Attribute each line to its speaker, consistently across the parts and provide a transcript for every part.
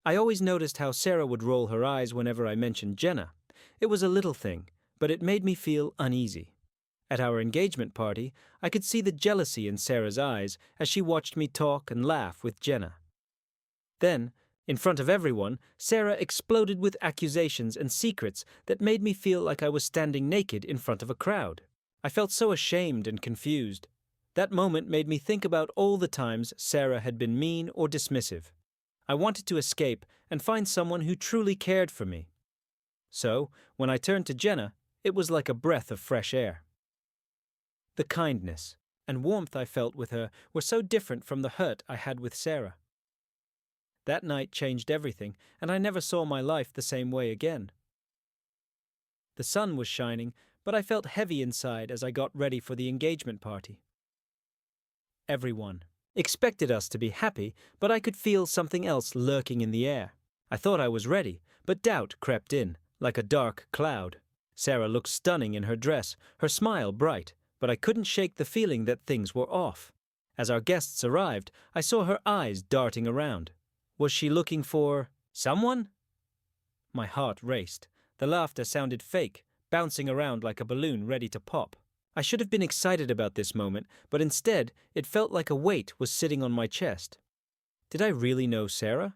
Speaker 1: I always noticed how Sarah would roll her eyes whenever I mentioned Jenna. It was a little thing, but it made me feel uneasy. At our engagement party, I could see the jealousy in Sarah's eyes as she watched me talk and laugh with Jenna. Then, in front of everyone, Sarah exploded with accusations and secrets that made me feel like I was standing naked in front of a crowd. I felt so ashamed and confused. That moment made me think about all the times Sarah had been mean or dismissive. I wanted to escape and find someone who truly cared for me. So, when I turned to Jenna, it was like a breath of fresh air. The kindness and warmth I felt with her were so different from the hurt I had with Sarah. That night changed everything, and I never saw my life the same way again. The sun was shining, but I felt heavy inside as I got ready for the engagement party. Everyone expected us to be happy, but I could feel something else lurking in the air. I thought I was ready, but doubt crept in, like a dark cloud. Sarah looked stunning in her dress, her smile bright, but I couldn't shake the feeling that things were off. As our guests arrived, I saw her eyes darting around. Was she looking for someone? My heart raced. The laughter sounded fake, bouncing around like a balloon ready to pop. I should have been excited about this moment, but instead, it felt like a weight was sitting on my chest. Did I really know Sarah?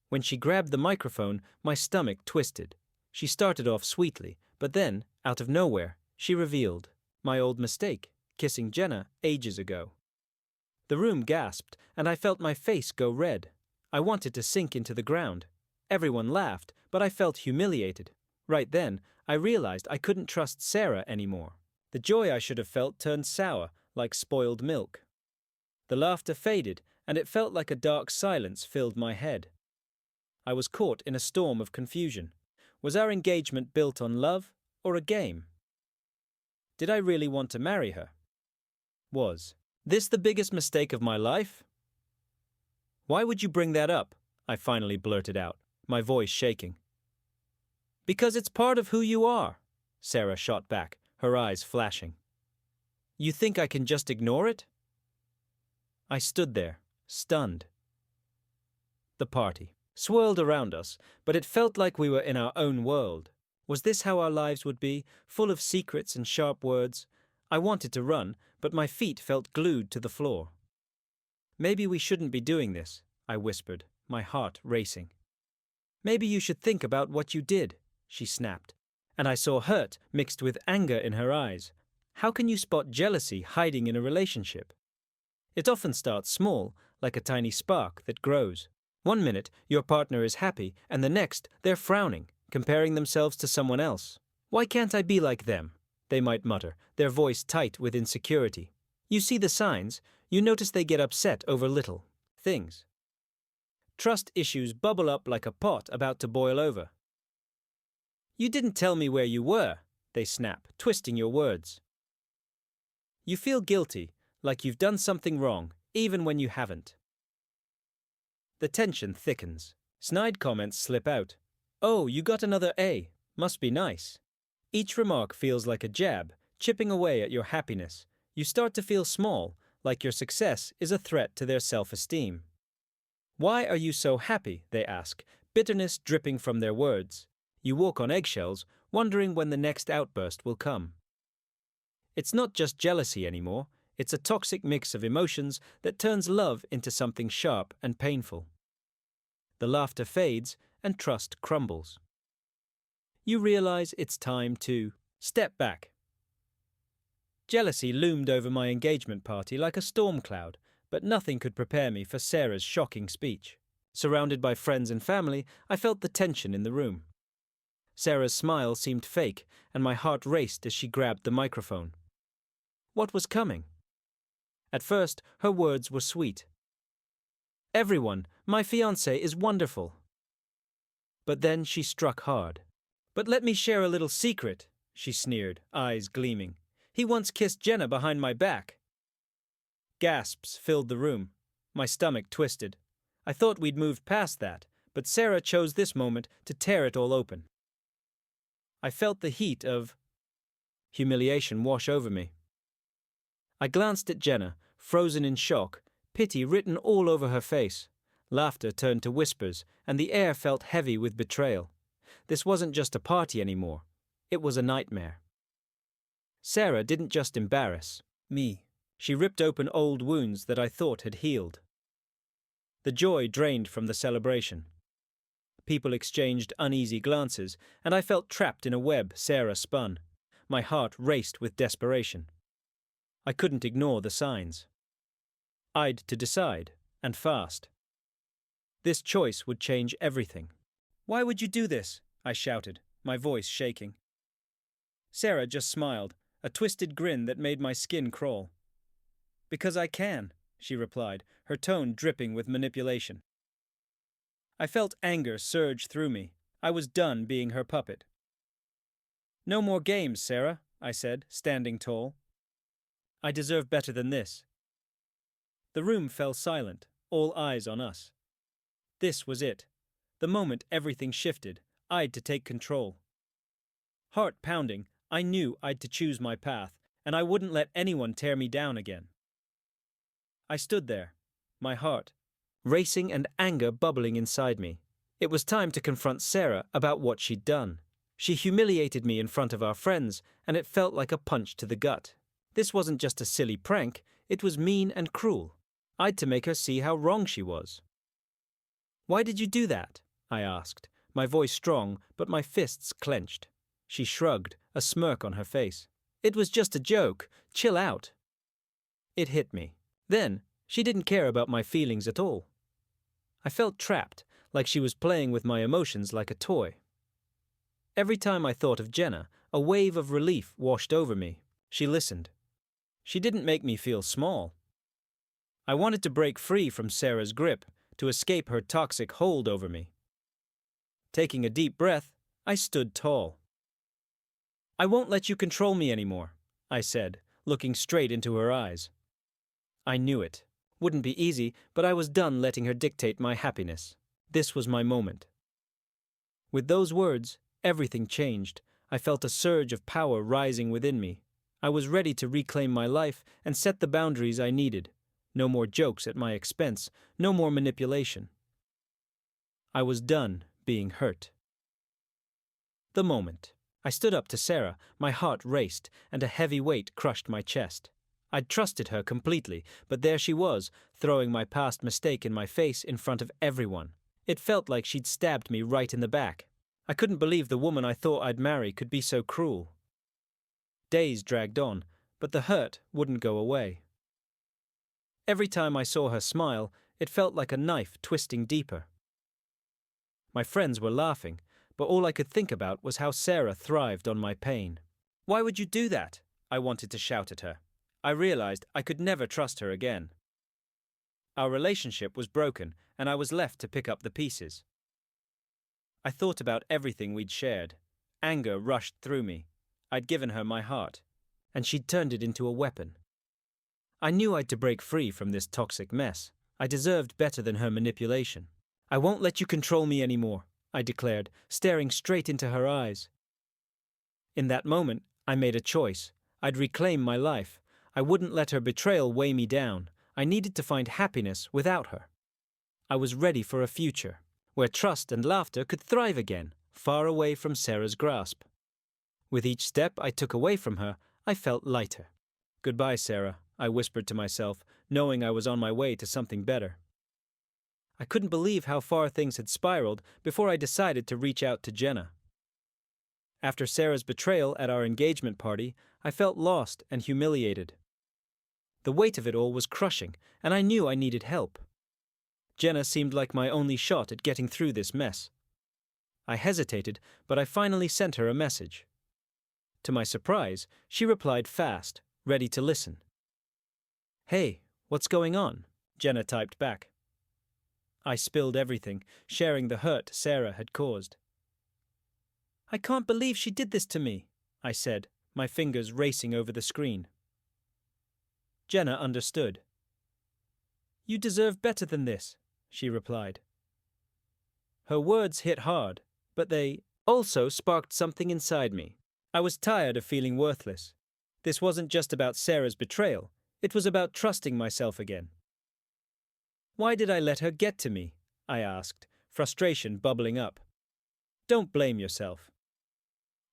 Speaker 1: When she grabbed the microphone, my stomach twisted. She started off sweetly, but then, out of nowhere, she revealed my old mistake, kissing Jenna ages ago. The room gasped, and I felt my face go red. I wanted to sink into the ground. Everyone laughed, but I felt humiliated. Right then, I realized I couldn't trust Sarah anymore. The joy I should have felt turned sour, like spoiled milk. The laughter faded, and it felt like a dark silence filled my head. I was caught in a storm of confusion. Was our engagement built on love or a game? Did I really want to marry her? Was this the biggest mistake of my life? Why would you bring that up? I finally blurted out, my voice shaking. Because it's part of who you are, Sarah shot back, her eyes flashing. You think I can just ignore it? I stood there, stunned. The party swirled around us, but it felt like we were in our own world. Was this how our lives would be, full of secrets and sharp words? I wanted to run, but my feet felt glued to the floor. Maybe we shouldn't be doing this, I whispered, my heart racing. Maybe you should think about what you did, she snapped, and I saw hurt mixed with anger in her eyes. How can you spot jealousy hiding in a relationship? It often starts small, like a tiny spark that grows. One minute, your partner is happy, and the next, they're frowning, comparing themselves to someone else. Why can't I be like them? They might mutter, their voice tight with insecurity. You see the signs, you notice they get upset over little things. Trust issues bubble up like a pot about to boil over. You didn't tell me where you were, they snap, twisting your words. You feel guilty, like you've done something wrong, even when you haven't. The tension thickens. Snide comments slip out. Oh, you got another A. Must be nice. Each remark feels like a jab, chipping away at your happiness. You start to feel small, like your success is a threat to their self-esteem. Why are you so happy, they ask, bitterness dripping from their words. You walk on eggshells, wondering when the next outburst will come. It's not just jealousy anymore. It's a toxic mix of emotions that turns love into something sharp and painful. The laughter fades and trust crumbles. You realize it's time to step back. Jealousy loomed over my engagement party like a storm cloud, but nothing could prepare me for Sarah's shocking speech. Surrounded by friends and family, I felt the tension in the room. Sarah's smile seemed fake, and my heart raced as she grabbed the microphone. What was coming? At first, her words were sweet. Everyone, my fiancé is wonderful. But then she struck hard. But let me share a little secret, she sneered, eyes gleaming. He once kissed Jenna behind my back. Gasps filled the room. My stomach twisted. I thought we'd moved past that, but Sarah chose this moment to tear it all open. I felt the heat of humiliation wash over me. I glanced at Jenna, frozen in shock, pity written all over her face. Laughter turned to whispers, and the air felt heavy with betrayal. This wasn't just a party anymore. It was a nightmare. Sarah didn't just embarrass me. She ripped open old wounds that I thought had healed. The joy drained from the celebration. People exchanged uneasy glances, and I felt trapped in a web Sarah spun. My heart raced with desperation. I couldn't ignore the signs. I'd to decide, and fast. This choice would change everything. "Why would you do this?" I shouted, my voice shaking. Sarah just smiled, a twisted grin that made my skin crawl. "Because I can," she replied, her tone dripping with manipulation. I felt anger surge through me. I was done being her puppet. "No more games, Sarah," I said, standing tall. "I deserve better than this." The room fell silent, all eyes on us. This was it. The moment everything shifted, I'd to take control. Heart pounding, I knew I'd to choose my path, and I wouldn't let anyone tear me down again. I stood there, my heart racing and anger bubbling inside me. It was time to confront Sarah about what she'd done. She humiliated me in front of our friends, and it felt like a punch to the gut. This wasn't just a silly prank, it was mean and cruel. I'd to make her see how wrong she was. "Why did you do that?" I asked, my voice strong, but my fists clenched. She shrugged, a smirk on her face. "It was just a joke. Chill out." It hit me. Then, she didn't care about my feelings at all. I felt trapped, like she was playing with my emotions like a toy. Every time I thought of Jenna, a wave of relief washed over me. She listened. She didn't make me feel small. I wanted to break free from Sarah's grip, to escape her toxic hold over me. Taking a deep breath, I stood tall. "I won't let you control me anymore," I said, looking straight into her eyes. I knew it. Wouldn't be easy, but I was done letting her dictate my happiness. This was my moment. With those words, everything changed. I felt a surge of power rising within me. I was ready to reclaim my life and set the boundaries I needed. No more jokes at my expense, no more manipulation. I was done being hurt. The moment. I stood up to Sarah, my heart raced, and a heavy weight crushed my chest. I'd trusted her completely, but there she was, throwing my past mistake in my face in front of everyone. It felt like she'd stabbed me right in the back. I couldn't believe the woman I thought I'd marry could be so cruel. Days dragged on, but the hurt wouldn't go away. Every time I saw her smile, it felt like a knife twisting deeper. My friends were laughing, but all I could think about was how Sarah thrived on my pain. "Why would you do that?" I wanted to shout at her. I realized I could never trust her again. Our relationship was broken, and I was left to pick up the pieces. I thought about everything we'd shared. Anger rushed through me. I'd given her my heart, and she'd turned it into a weapon. I knew I'd to break free from this toxic mess. I deserved better than her manipulation. "I won't let you control me anymore," I declared, staring straight into her eyes. In that moment, I made a choice. I'd reclaim my life. I wouldn't let her betrayal weigh me down. I needed to find happiness without her. I was ready for a future, where trust and laughter could thrive again, far away from Sarah's grasp. With each step I took away from her, I felt lighter. "Goodbye, Sarah," I whispered to myself, knowing I was on my way to something better. I couldn't believe how far things had spiraled before I decided to reach out to Jenna. After Sarah's betrayal at our engagement party, I felt lost and humiliated. The weight of it all was crushing, and I knew I needed help. Jenna seemed like my only shot at getting through this mess. I hesitated, but I finally sent her a message. To my surprise, she replied fast, ready to listen. "Hey, what's going on?" Jenna typed back. I spilled everything, sharing the hurt Sarah had caused. "I can't believe she did this to me," I said, my fingers racing over the screen. Jenna understood. "You deserve better than this," she replied. Her words hit hard, but they also sparked something inside me. I was tired of feeling worthless. This wasn't just about Sarah's betrayal, it was about trusting myself again. Why did I let her get to me? I asked, frustration bubbling up. Don't blame yourself.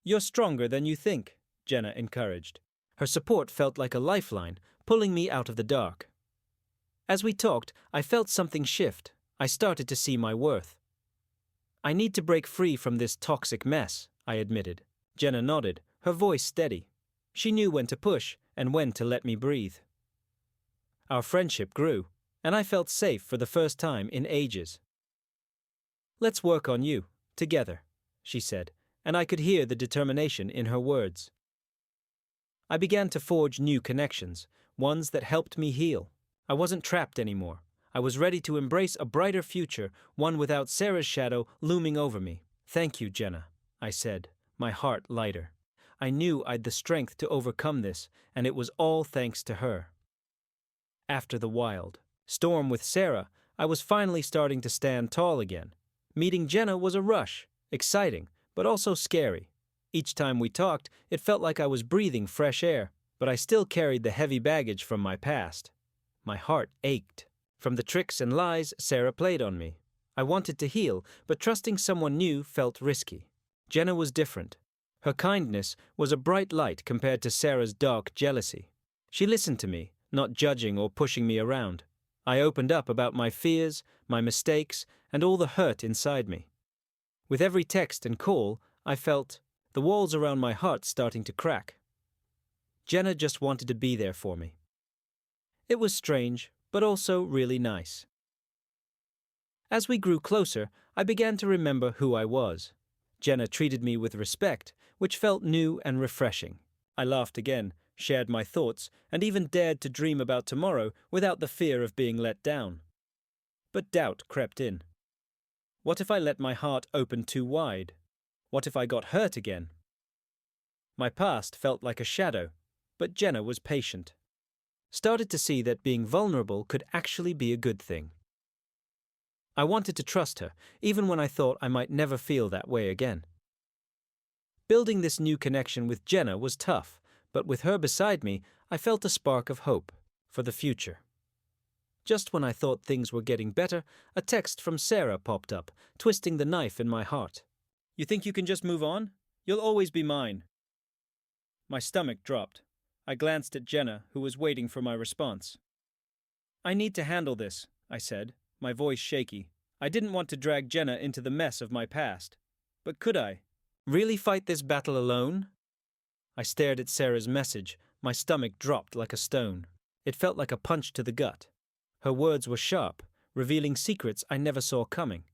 Speaker 1: You're stronger than you think, Jenna encouraged. Her support felt like a lifeline, pulling me out of the dark. As we talked, I felt something shift. I started to see my worth. I need to break free from this toxic mess, I admitted. Jenna nodded, her voice steady. She knew when to push and when to let me breathe. Our friendship grew, and I felt safe for the first time in ages. Let's work on you, together, she said, and I could hear the determination in her words. I began to forge new connections, ones that helped me heal. I wasn't trapped anymore. I was ready to embrace a brighter future, one without Sarah's shadow looming over me. Thank you, Jenna, I said, my heart lighter. I knew I'd the strength to overcome this, and it was all thanks to her. After the wild storm with Sarah, I was finally starting to stand tall again. Meeting Jenna was a rush, exciting, but also scary. Each time we talked, it felt like I was breathing fresh air, but I still carried the heavy baggage from my past. My heart ached from the tricks and lies Sarah played on me. I wanted to heal, but trusting someone new felt risky. Jenna was different. Her kindness was a bright light compared to Sarah's dark jealousy. She listened to me, not judging or pushing me around. I opened up about my fears, my mistakes, and all the hurt inside me. With every text and call, I felt the walls around my heart starting to crack. Jenna just wanted to be there for me. It was strange, but also really nice. As we grew closer, I began to remember who I was. Jenna treated me with respect, which felt new and refreshing. I laughed again, shared my thoughts, and even dared to dream about tomorrow without the fear of being let down. But doubt crept in. What if I let my heart open too wide? What if I got hurt again? My past felt like a shadow, but Jenna was patient. Started to see that being vulnerable could actually be a good thing. I wanted to trust her, even when I thought I might never feel that way again. Building this new connection with Jenna was tough, but with her beside me, I felt a spark of hope for the future. Just when I thought things were getting better, a text from Sarah popped up, twisting the knife in my heart. You think you can just move on? You'll always be mine. My stomach dropped. I glanced at Jenna, who was waiting for my response. I need to handle this, I said, my voice shaky. I didn't want to drag Jenna into the mess of my past. But could I? Really fight this battle alone? I stared at Sarah's message. My stomach dropped like a stone. It felt like a punch to the gut. Her words were sharp, revealing secrets I never saw coming.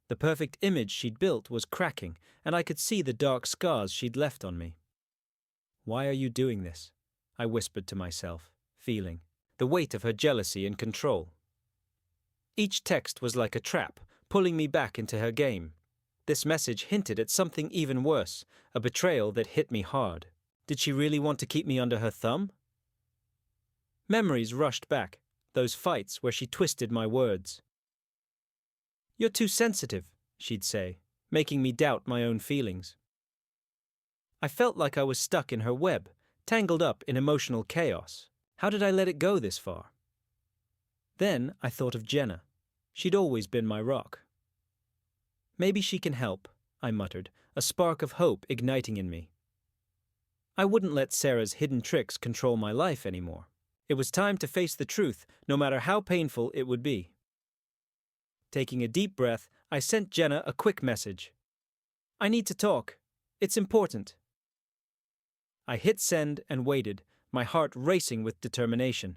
Speaker 1: The perfect image she'd built was cracking, and I could see the dark scars she'd left on me. Why are you doing this? I whispered to myself, feeling the weight of her jealousy and control. Each text was like a trap, pulling me back into her game. This message hinted at something even worse, a betrayal that hit me hard. Did she really want to keep me under her thumb? Memories rushed back, those fights where she twisted my words. You're too sensitive, she'd say, making me doubt my own feelings. I felt like I was stuck in her web, tangled up in emotional chaos. How did I let it go this far? Then I thought of Jenna. She'd always been my rock. Maybe she can help, I muttered, a spark of hope igniting in me. I wouldn't let Sarah's hidden tricks control my life anymore. It was time to face the truth, no matter how painful it would be. Taking a deep breath, I sent Jenna a quick message. I need to talk. It's important. I hit send and waited, my heart racing with determination.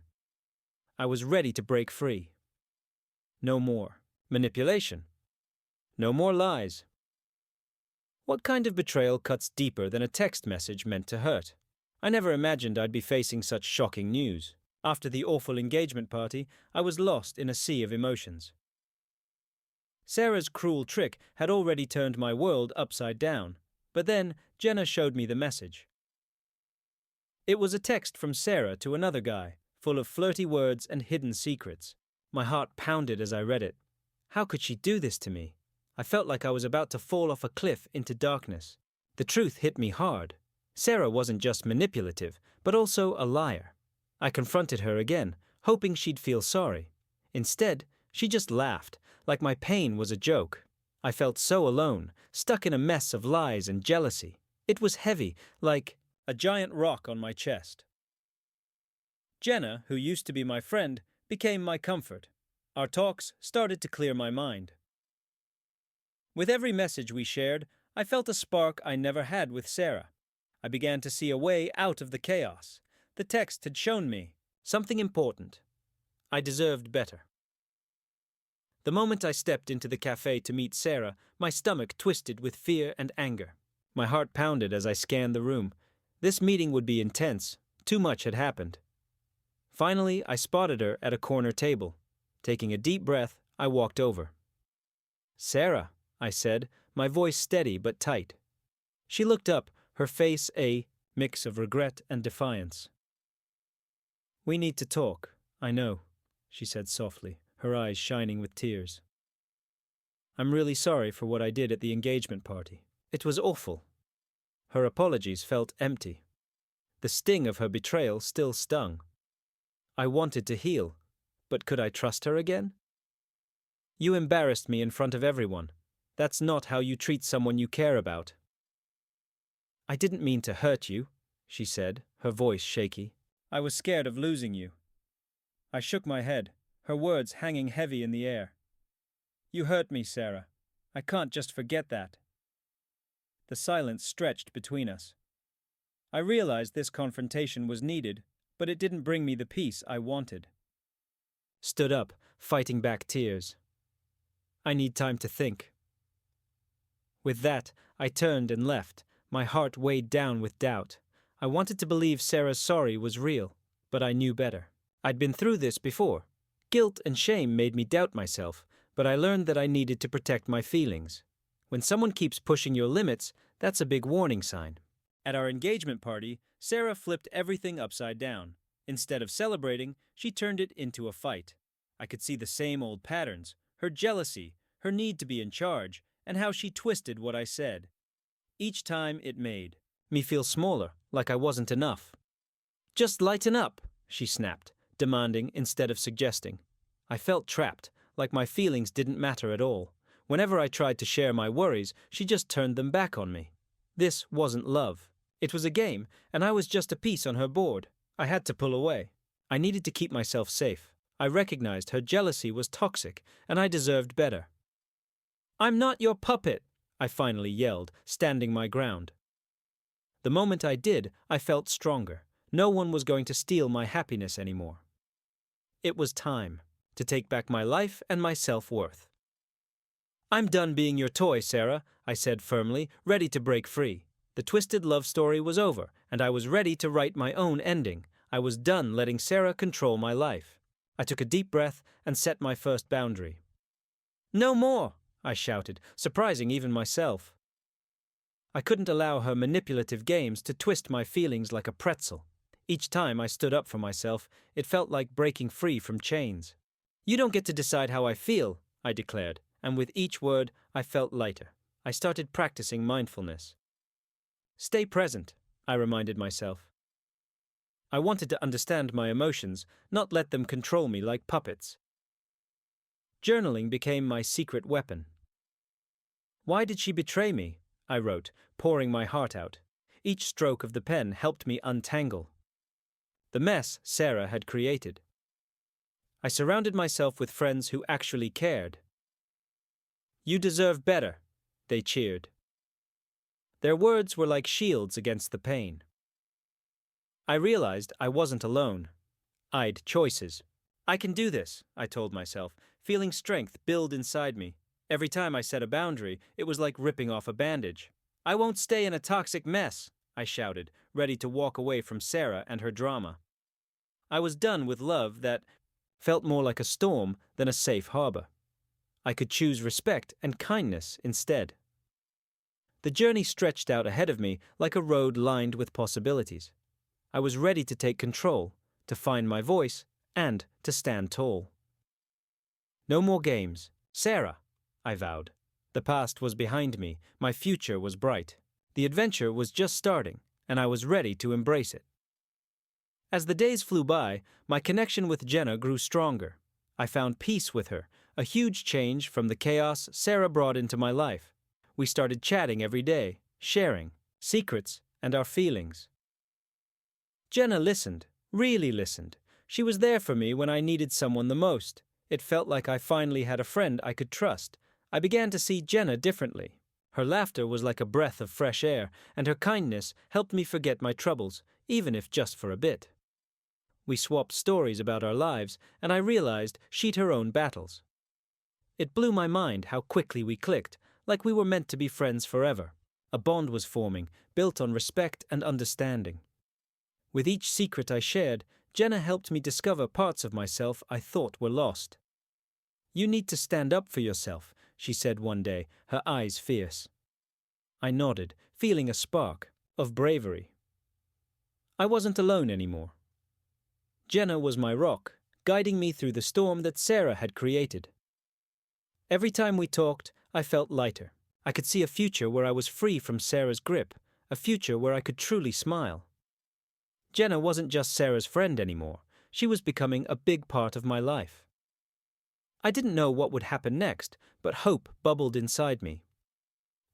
Speaker 1: I was ready to break free. No more manipulation. No more lies. What kind of betrayal cuts deeper than a text message meant to hurt? I never imagined I'd be facing such shocking news. After the awful engagement party, I was lost in a sea of emotions. Sarah's cruel trick had already turned my world upside down, but then Jenna showed me the message. It was a text from Sarah to another guy, full of flirty words and hidden secrets. My heart pounded as I read it. How could she do this to me? I felt like I was about to fall off a cliff into darkness. The truth hit me hard. Sarah wasn't just manipulative, but also a liar. I confronted her again, hoping she'd feel sorry. Instead, she just laughed like my pain was a joke. I felt so alone, stuck in a mess of lies and jealousy. It was heavy, like a giant rock on my chest. Jenna, who used to be my friend, became my comfort. Our talks started to clear my mind. With every message we shared, I felt a spark I never had with Sarah. I began to see a way out of the chaos. The text had shown me something important. I deserved better. The moment I stepped into the cafe to meet Sarah, my stomach twisted with fear and anger. My heart pounded as I scanned the room. This meeting would be intense. Too much had happened. Finally, I spotted her at a corner table. Taking a deep breath, I walked over. "Sarah," I said, my voice steady but tight. She looked up, her face a mix of regret and defiance. "We need to talk, I know," she said softly, her eyes shining with tears. "I'm really sorry for what I did at the engagement party. It was awful." Her apologies felt empty. The sting of her betrayal still stung. I wanted to heal, but could I trust her again? "You embarrassed me in front of everyone. That's not how you treat someone you care about." "I didn't mean to hurt you," she said, her voice shaky. "I was scared of losing you." I shook my head, her words hanging heavy in the air. "You hurt me, Sarah. I can't just forget that." The silence stretched between us. I realized this confrontation was needed, but it didn't bring me the peace I wanted. Stood up, fighting back tears. "I need time to think." With that, I turned and left, my heart weighed down with doubt. I wanted to believe Sarah's sorry was real, but I knew better. I'd been through this before. Guilt and shame made me doubt myself, but I learned that I needed to protect my feelings. When someone keeps pushing your limits, that's a big warning sign. At our engagement party, Sarah flipped everything upside down. Instead of celebrating, she turned it into a fight. I could see the same old patterns, her jealousy, her need to be in charge, and how she twisted what I said. Each time it made me feel smaller, like I wasn't enough. "Just lighten up," she snapped, demanding instead of suggesting. I felt trapped, like my feelings didn't matter at all. Whenever I tried to share my worries, she just turned them back on me. This wasn't love. It was a game, and I was just a piece on her board. I had to pull away. I needed to keep myself safe. I recognized her jealousy was toxic, and I deserved better. "I'm not your puppet," I finally yelled, standing my ground. The moment I did, I felt stronger. No one was going to steal my happiness anymore. It was time to take back my life and my self-worth. "I'm done being your toy, Sarah," I said firmly, ready to break free. The twisted love story was over, and I was ready to write my own ending. I was done letting Sarah control my life. I took a deep breath and set my first boundary. "No more!" I shouted, surprising even myself. I couldn't allow her manipulative games to twist my feelings like a pretzel. Each time I stood up for myself, it felt like breaking free from chains. "You don't get to decide how I feel," I declared, and with each word, I felt lighter. I started practicing mindfulness. "Stay present," I reminded myself. I wanted to understand my emotions, not let them control me like puppets. Journaling became my secret weapon. "Why did she betray me?" I wrote, pouring my heart out. Each stroke of the pen helped me untangle the mess Sarah had created. I surrounded myself with friends who actually cared. "You deserve better," they cheered. Their words were like shields against the pain. I realized I wasn't alone. I'd choices. "I can do this," I told myself, feeling strength build inside me. Every time I set a boundary, it was like ripping off a bandage. "I won't stay in a toxic mess," I shouted, ready to walk away from Sarah and her drama. I was done with love that felt more like a storm than a safe harbor. I could choose respect and kindness instead. The journey stretched out ahead of me like a road lined with possibilities. I was ready to take control, to find my voice, and to stand tall. "No more games. Sarah," I vowed. The past was behind me, my future was bright. The adventure was just starting, and I was ready to embrace it. As the days flew by, my connection with Jenna grew stronger. I found peace with her, a huge change from the chaos Sarah brought into my life. We started chatting every day, sharing secrets and our feelings. Jenna listened, really listened. She was there for me when I needed someone the most. It felt like I finally had a friend I could trust. I began to see Jenna differently. Her laughter was like a breath of fresh air, and her kindness helped me forget my troubles, even if just for a bit. We swapped stories about our lives, and I realized she'd her own battles. It blew my mind how quickly we clicked, like we were meant to be friends forever. A bond was forming, built on respect and understanding. With each secret I shared, Jenna helped me discover parts of myself I thought were lost. "You need to stand up for yourself," she said one day, her eyes fierce. I nodded, feeling a spark of bravery. I wasn't alone anymore. Jenna was my rock, guiding me through the storm that Sarah had created. Every time we talked, I felt lighter. I could see a future where I was free from Sarah's grip, a future where I could truly smile. Jenna wasn't just Sarah's friend anymore. She was becoming a big part of my life. I didn't know what would happen next, but hope bubbled inside me.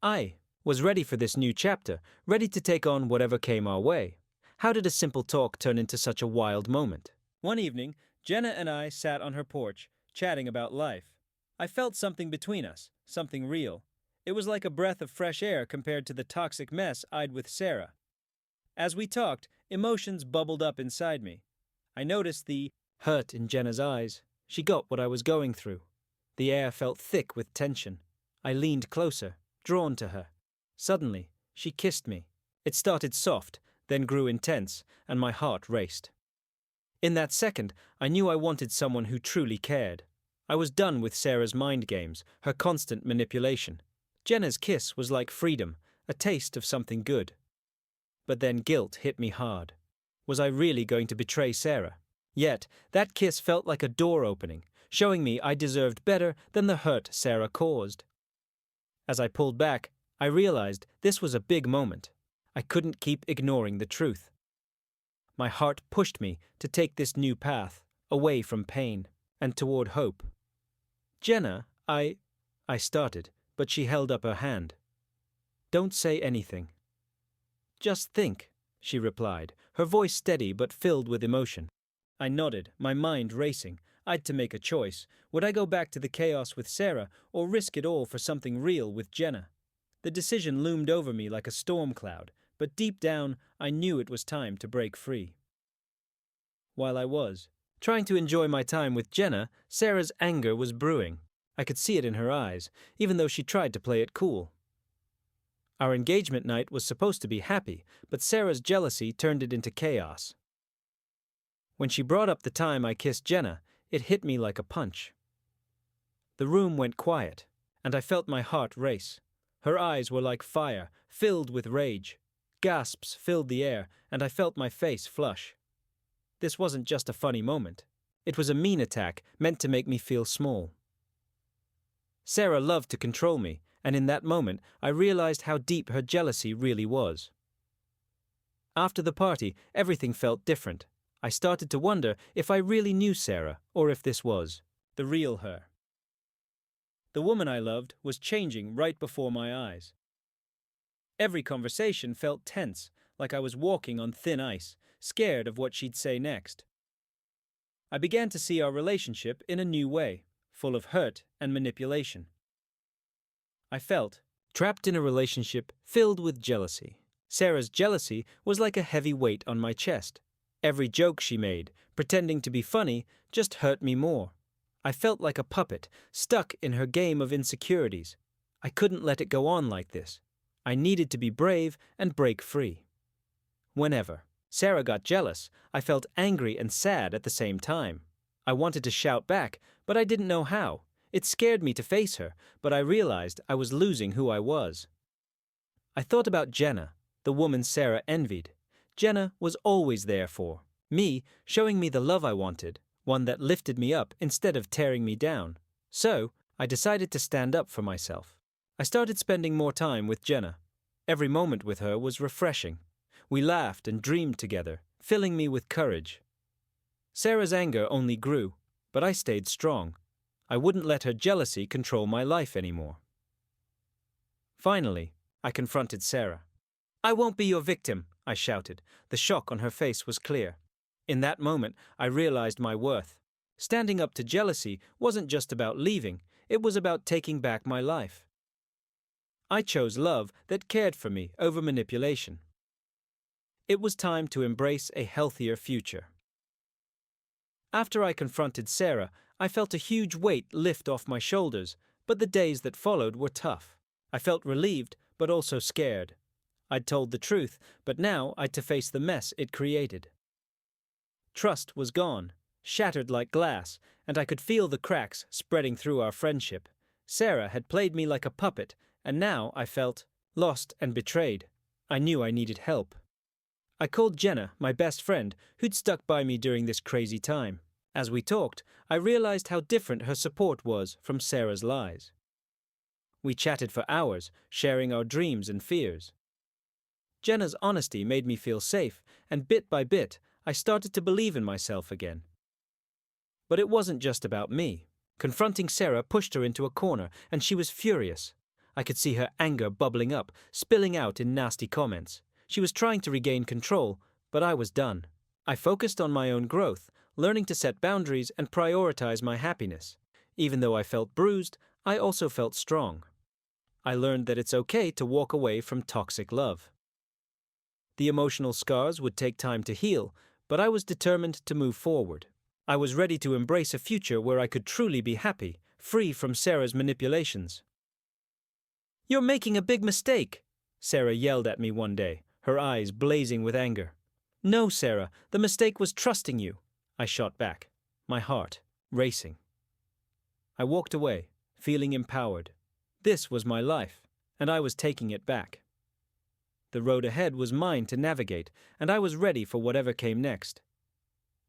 Speaker 1: I was ready for this new chapter, ready to take on whatever came our way. How did a simple talk turn into such a wild moment? One evening, Jenna and I sat on her porch, chatting about life. I felt something between us, something real. It was like a breath of fresh air compared to the toxic mess I'd with Sarah. As we talked, emotions bubbled up inside me. I noticed the hurt in Jenna's eyes. She got what I was going through. The air felt thick with tension. I leaned closer, drawn to her. Suddenly, she kissed me. It started soft, then grew intense, and my heart raced. In that second, I knew I wanted someone who truly cared. I was done with Sarah's mind games, her constant manipulation. Jenna's kiss was like freedom, a taste of something good. But then guilt hit me hard. Was I really going to betray Sarah? Yet, that kiss felt like a door opening, showing me I deserved better than the hurt Sarah caused. As I pulled back, I realized this was a big moment. I couldn't keep ignoring the truth. My heart pushed me to take this new path, away from pain, and toward hope. "Jenna, I started, but she held up her hand. "Don't say anything." "Just think," she replied, her voice steady but filled with emotion. I nodded, my mind racing. I'd to make a choice. Would I go back to the chaos with Sarah, or risk it all for something real with Jenna? The decision loomed over me like a storm cloud, but deep down, I knew it was time to break free. While I was trying to enjoy my time with Jenna, Sarah's anger was brewing. I could see it in her eyes, even though she tried to play it cool. Our engagement night was supposed to be happy, but Sarah's jealousy turned it into chaos. When she brought up the time I kissed Jenna, it hit me like a punch. The room went quiet, and I felt my heart race. Her eyes were like fire, filled with rage. Gasps filled the air, and I felt my face flush. This wasn't just a funny moment. It was a mean attack meant to make me feel small. Sarah loved to control me, and in that moment I realized how deep her jealousy really was. After the party, everything felt different. I started to wonder if I really knew Sarah, or if this was the real her. The woman I loved was changing right before my eyes. Every conversation felt tense, like I was walking on thin ice, scared of what she'd say next. I began to see our relationship in a new way, full of hurt and manipulation. I felt trapped in a relationship filled with jealousy. Sarah's jealousy was like a heavy weight on my chest. Every joke she made, pretending to be funny, just hurt me more. I felt like a puppet, stuck in her game of insecurities. I couldn't let it go on like this. I needed to be brave and break free. Whenever Sarah got jealous, I felt angry and sad at the same time. I wanted to shout back, but I didn't know how. It scared me to face her, but I realized I was losing who I was. I thought about Jenna, the woman Sarah envied. Jenna was always there for me, showing me the love I wanted, one that lifted me up instead of tearing me down. So, I decided to stand up for myself. I started spending more time with Jenna. Every moment with her was refreshing. We laughed and dreamed together, filling me with courage. Sarah's anger only grew, but I stayed strong. I wouldn't let her jealousy control my life anymore. Finally, I confronted Sarah. "I won't be your victim," I shouted. The shock on her face was clear. In that moment, I realized my worth. Standing up to jealousy wasn't just about leaving, it was about taking back my life. I chose love that cared for me over manipulation. It was time to embrace a healthier future. After I confronted Sarah, I felt a huge weight lift off my shoulders, but the days that followed were tough. I felt relieved, but also scared. I'd told the truth, but now I'd to face the mess it created. Trust was gone, shattered like glass, and I could feel the cracks spreading through our friendship. Sarah had played me like a puppet, and now I felt lost and betrayed. I knew I needed help. I called Jenna, my best friend, who'd stuck by me during this crazy time. As we talked, I realized how different her support was from Sarah's lies. We chatted for hours, sharing our dreams and fears. Jenna's honesty made me feel safe, and bit by bit, I started to believe in myself again. But it wasn't just about me. Confronting Sarah pushed her into a corner, and she was furious. I could see her anger bubbling up, spilling out in nasty comments. She was trying to regain control, but I was done. I focused on my own growth, learning to set boundaries and prioritize my happiness. Even though I felt bruised, I also felt strong. I learned that it's okay to walk away from toxic love. The emotional scars would take time to heal, but I was determined to move forward. I was ready to embrace a future where I could truly be happy, free from Sarah's manipulations. "You're making a big mistake," Sarah yelled at me one day, her eyes blazing with anger. "No, Sarah, the mistake was trusting you," I shot back, my heart racing. I walked away, feeling empowered. This was my life, and I was taking it back. The road ahead was mine to navigate, and I was ready for whatever came next.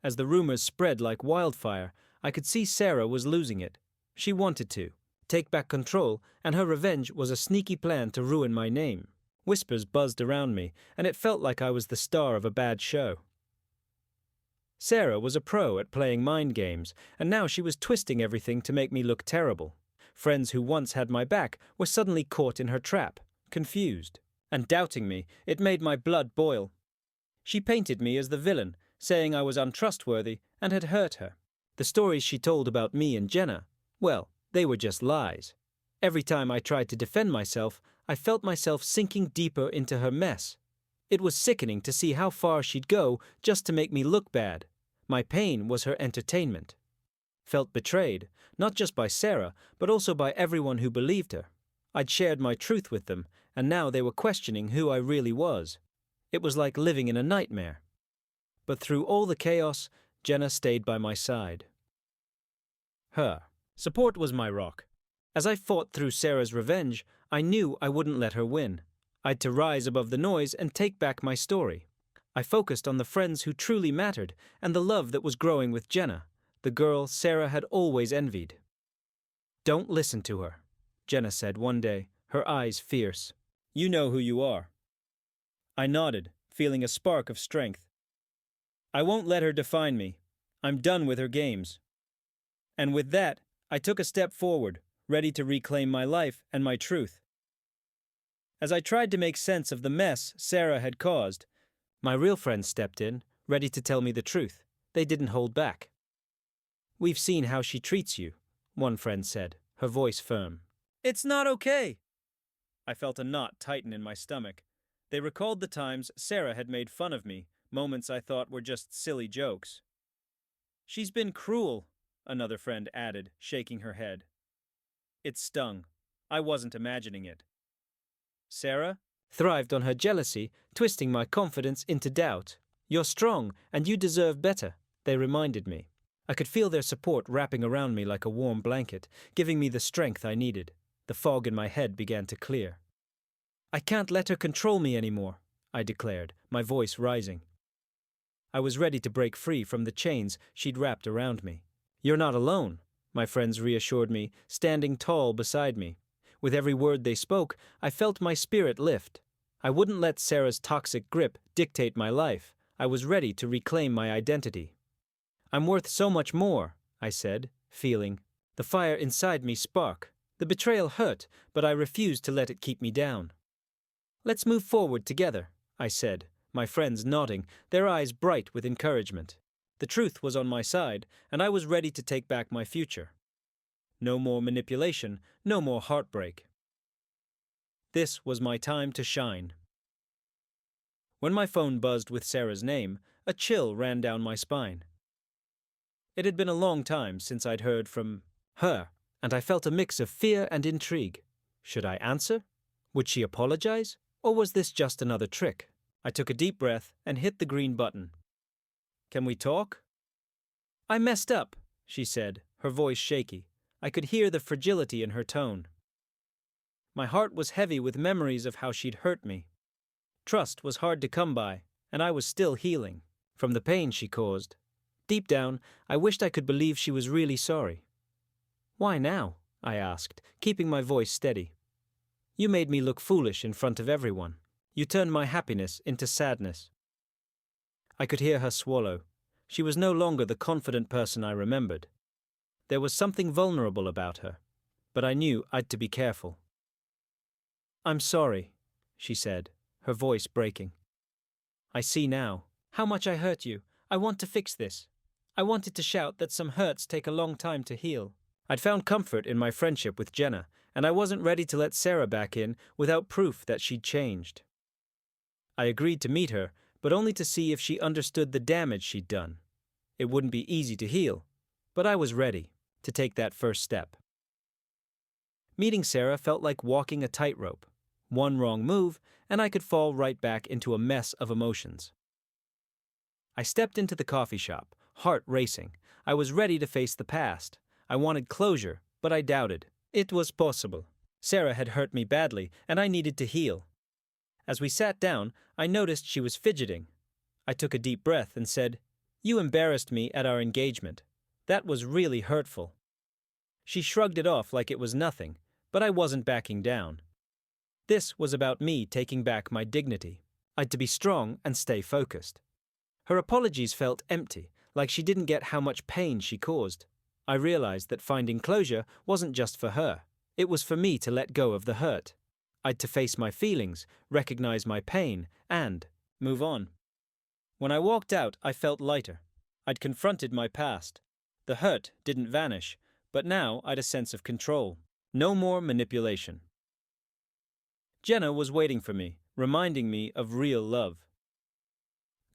Speaker 1: As the rumors spread like wildfire, I could see Sarah was losing it. She wanted to take back control, and her revenge was a sneaky plan to ruin my name. Whispers buzzed around me, and it felt like I was the star of a bad show. Sarah was a pro at playing mind games, and now she was twisting everything to make me look terrible. Friends who once had my back were suddenly caught in her trap, confused. And doubting me, it made my blood boil. She painted me as the villain, saying I was untrustworthy and had hurt her. The stories she told about me and Jenna, well, they were just lies. Every time I tried to defend myself, I felt myself sinking deeper into her mess. It was sickening to see how far she'd go just to make me look bad. My pain was her entertainment. Felt betrayed, not just by Sarah, but also by everyone who believed her. I'd shared my truth with them, and now they were questioning who I really was. It was like living in a nightmare. But through all the chaos, Jenna stayed by my side. Her support was my rock. As I fought through Sarah's revenge, I knew I wouldn't let her win. I'd to rise above the noise and take back my story. I focused on the friends who truly mattered and the love that was growing with Jenna, the girl Sarah had always envied. "Don't listen to her," Jenna said one day, her eyes fierce. "You know who you are." I nodded, feeling a spark of strength. "I won't let her define me. I'm done with her games." And with that, I took a step forward, ready to reclaim my life and my truth. As I tried to make sense of the mess Sarah had caused, my real friends stepped in, ready to tell me the truth. They didn't hold back. "We've seen how she treats you," one friend said, her voice firm. "It's not okay." I felt a knot tighten in my stomach. They recalled the times Sarah had made fun of me, moments I thought were just silly jokes. "She's been cruel," another friend added, shaking her head. It stung. I wasn't imagining it. Sarah thrived on her jealousy, twisting my confidence into doubt. "You're strong, and you deserve better," they reminded me. I could feel their support wrapping around me like a warm blanket, giving me the strength I needed. The fog in my head began to clear. "I can't let her control me anymore," I declared, my voice rising. I was ready to break free from the chains she'd wrapped around me. "You're not alone," my friends reassured me, standing tall beside me. With every word they spoke, I felt my spirit lift. I wouldn't let Sarah's toxic grip dictate my life. I was ready to reclaim my identity. "I'm worth so much more," I said, feeling The fire inside me spark. The betrayal hurt, but I refused to let it keep me down. "Let's move forward together," I said, my friends nodding, their eyes bright with encouragement. The truth was on my side, and I was ready to take back my future. No more manipulation, no more heartbreak. This was my time to shine. When my phone buzzed with Sarah's name, a chill ran down my spine. It had been a long time since I'd heard from her, and I felt a mix of fear and intrigue. Should I answer? Would she apologize? Or was this just another trick? I took a deep breath and hit the green button. "Can we talk?" "I messed up," she said, her voice shaky. I could hear the fragility in her tone. My heart was heavy with memories of how she'd hurt me. Trust was hard to come by, and I was still healing from the pain she caused. Deep down, I wished I could believe she was really sorry. "Why now?" I asked, keeping my voice steady. "You made me look foolish in front of everyone. You turned my happiness into sadness." I could hear her swallow. She was no longer the confident person I remembered. There was something vulnerable about her, but I knew I'd to be careful. "I'm sorry," she said, her voice breaking. "I see now how much I hurt you. I want to fix this." I wanted to shout that some hurts take a long time to heal. I'd found comfort in my friendship with Jenna, and I wasn't ready to let Sarah back in without proof that she'd changed. I agreed to meet her, but only to see if she understood the damage she'd done. It wouldn't be easy to heal, but I was ready to take that first step. Meeting Sarah felt like walking a tightrope. One wrong move, and I could fall right back into a mess of emotions. I stepped into the coffee shop, heart racing. I was ready to face the past. I wanted closure, but I doubted. It was possible. Sarah had hurt me badly, and I needed to heal. As we sat down, I noticed she was fidgeting. I took a deep breath and said, "You embarrassed me at our engagement. That was really hurtful." She shrugged it off like it was nothing, but I wasn't backing down. This was about me taking back my dignity. I'd to be strong and stay focused. Her apologies felt empty, like she didn't get how much pain she caused. I realized that finding closure wasn't just for her. It was for me to let go of the hurt. I'd to face my feelings, recognize my pain, and move on. When I walked out, I felt lighter. I'd confronted my past. The hurt didn't vanish, but now I'd a sense of control. No more manipulation. Jenna was waiting for me, reminding me of real love.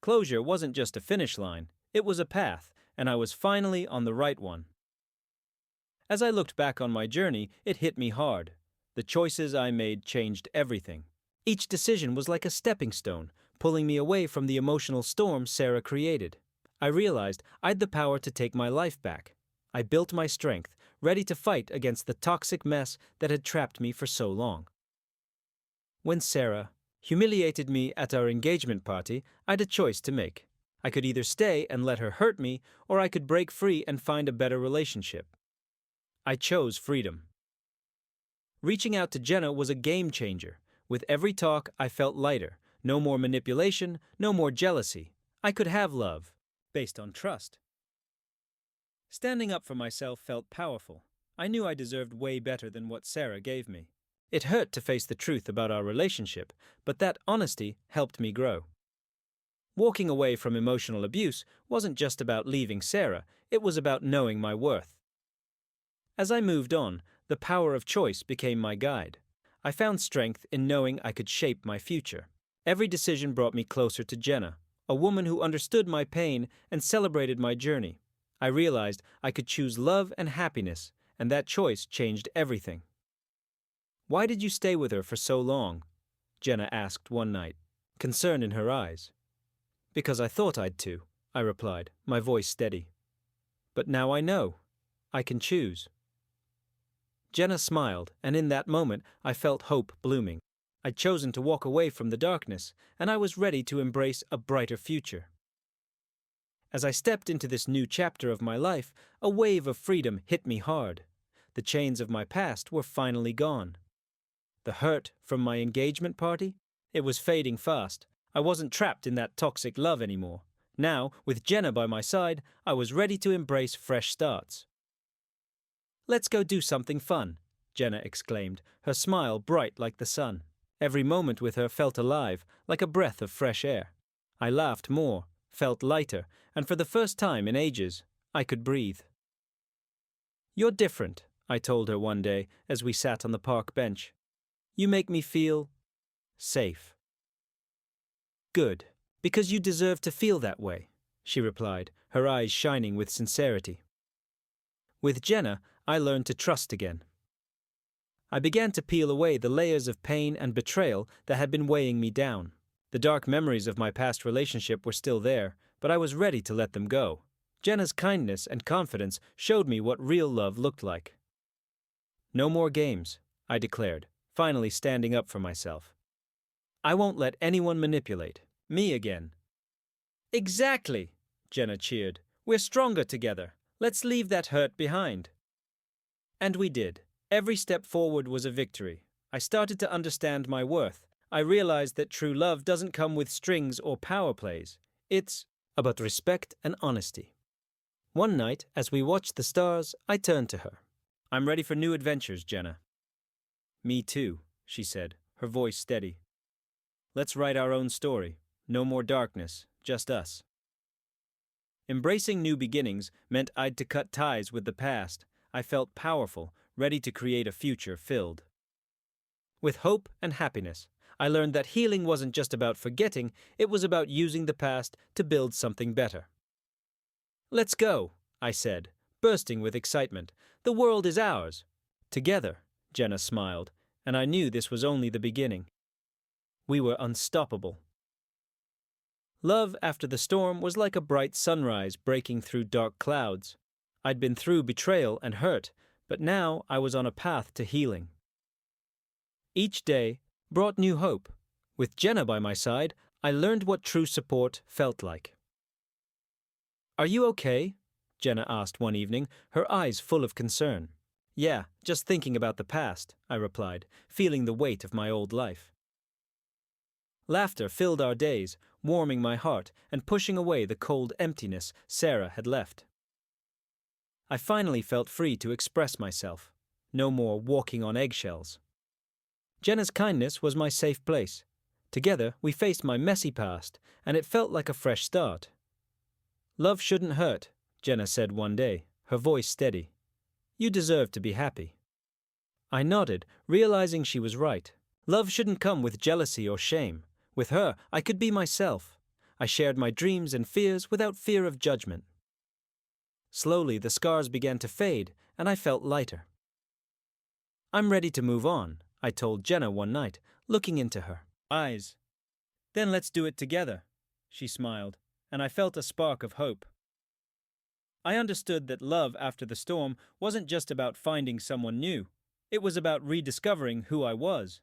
Speaker 1: Closure wasn't just a finish line, it was a path, and I was finally on the right one. As I looked back on my journey, it hit me hard. The choices I made changed everything. Each decision was like a stepping stone, pulling me away from the emotional storm Sarah created. I realized I'd the power to take my life back. I built my strength, ready to fight against the toxic mess that had trapped me for so long. When Sarah humiliated me at our engagement party, I'd a choice to make. I could either stay and let her hurt me, or I could break free and find a better relationship. I chose freedom. Reaching out to Jenna was a game changer. With every talk, I felt lighter. No more manipulation, no more jealousy. I could have love, based on trust. Standing up for myself felt powerful. I knew I deserved way better than what Sarah gave me. It hurt to face the truth about our relationship, but that honesty helped me grow. Walking away from emotional abuse wasn't just about leaving Sarah, it was about knowing my worth. As I moved on, the power of choice became my guide. I found strength in knowing I could shape my future. Every decision brought me closer to Jenna, a woman who understood my pain and celebrated my journey. I realized I could choose love and happiness, and that choice changed everything. "Why did you stay with her for so long?" Jenna asked one night, concern in her eyes. "Because I thought I'd to," I replied, my voice steady. "But now I know. I can choose." Jenna smiled, and in that moment I felt hope blooming. I'd chosen to walk away from the darkness, and I was ready to embrace a brighter future. As I stepped into this new chapter of my life, a wave of freedom hit me hard. The chains of my past were finally gone. The hurt from my engagement party? It was fading fast. I wasn't trapped in that toxic love anymore. Now, with Jenna by my side, I was ready to embrace fresh starts. Let's go do something fun, Jenna exclaimed, her smile bright like the sun. Every moment with her felt alive, like a breath of fresh air. I laughed more, felt lighter, and for the first time in ages, I could breathe. "You're different," I told her one day as we sat on the park bench. "You make me feel safe." "Good, because you deserve to feel that way," she replied, her eyes shining with sincerity. With Jenna, I learned to trust again. I began to peel away the layers of pain and betrayal that had been weighing me down. The dark memories of my past relationship were still there, but I was ready to let them go. Jenna's kindness and confidence showed me what real love looked like. "No more games," I declared, finally standing up for myself. "I won't let anyone manipulate me again." "Exactly," Jenna cheered. "We're stronger together. Let's leave that hurt behind." And we did. Every step forward was a victory. I started to understand my worth. I realized that true love doesn't come with strings or power plays. It's about respect and honesty. One night, as we watched the stars, I turned to her. "I'm ready for new adventures, Jenna." "Me too," she said, her voice steady. "Let's write our own story. No more darkness, just us." Embracing new beginnings meant I'd to cut ties with the past. I felt powerful, ready to create a future filled with hope and happiness. I learned that healing wasn't just about forgetting, it was about using the past to build something better. "Let's go," I said, bursting with excitement. "The world is ours." "Together," Jenna smiled, and I knew this was only the beginning. We were unstoppable. Love after the storm was like a bright sunrise breaking through dark clouds. I'd been through betrayal and hurt, but now I was on a path to healing. Each day brought new hope. With Jenna by my side, I learned what true support felt like. "Are you okay?" Jenna asked one evening, her eyes full of concern. "Yeah, just thinking about the past," I replied, feeling the weight of my old life. Laughter filled our days, warming my heart and pushing away the cold emptiness Sarah had left. I finally felt free to express myself. No more walking on eggshells. Jenna's kindness was my safe place. Together, we faced my messy past, and it felt like a fresh start. "Love shouldn't hurt," Jenna said one day, her voice steady. "You deserve to be happy." I nodded, realizing she was right. Love shouldn't come with jealousy or shame. With her, I could be myself. I shared my dreams and fears without fear of judgment. Slowly, the scars began to fade, and I felt lighter. "I'm ready to move on," I told Jenna one night, looking into her eyes. "Then let's do it together," she smiled, and I felt a spark of hope. I understood that love after the storm wasn't just about finding someone new. It was about rediscovering who I was.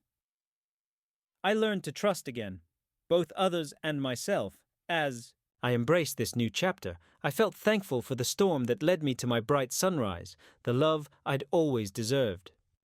Speaker 1: I learned to trust again, both others and myself. As I embraced this new chapter, I felt thankful for the storm that led me to my bright sunrise, the love I'd always deserved.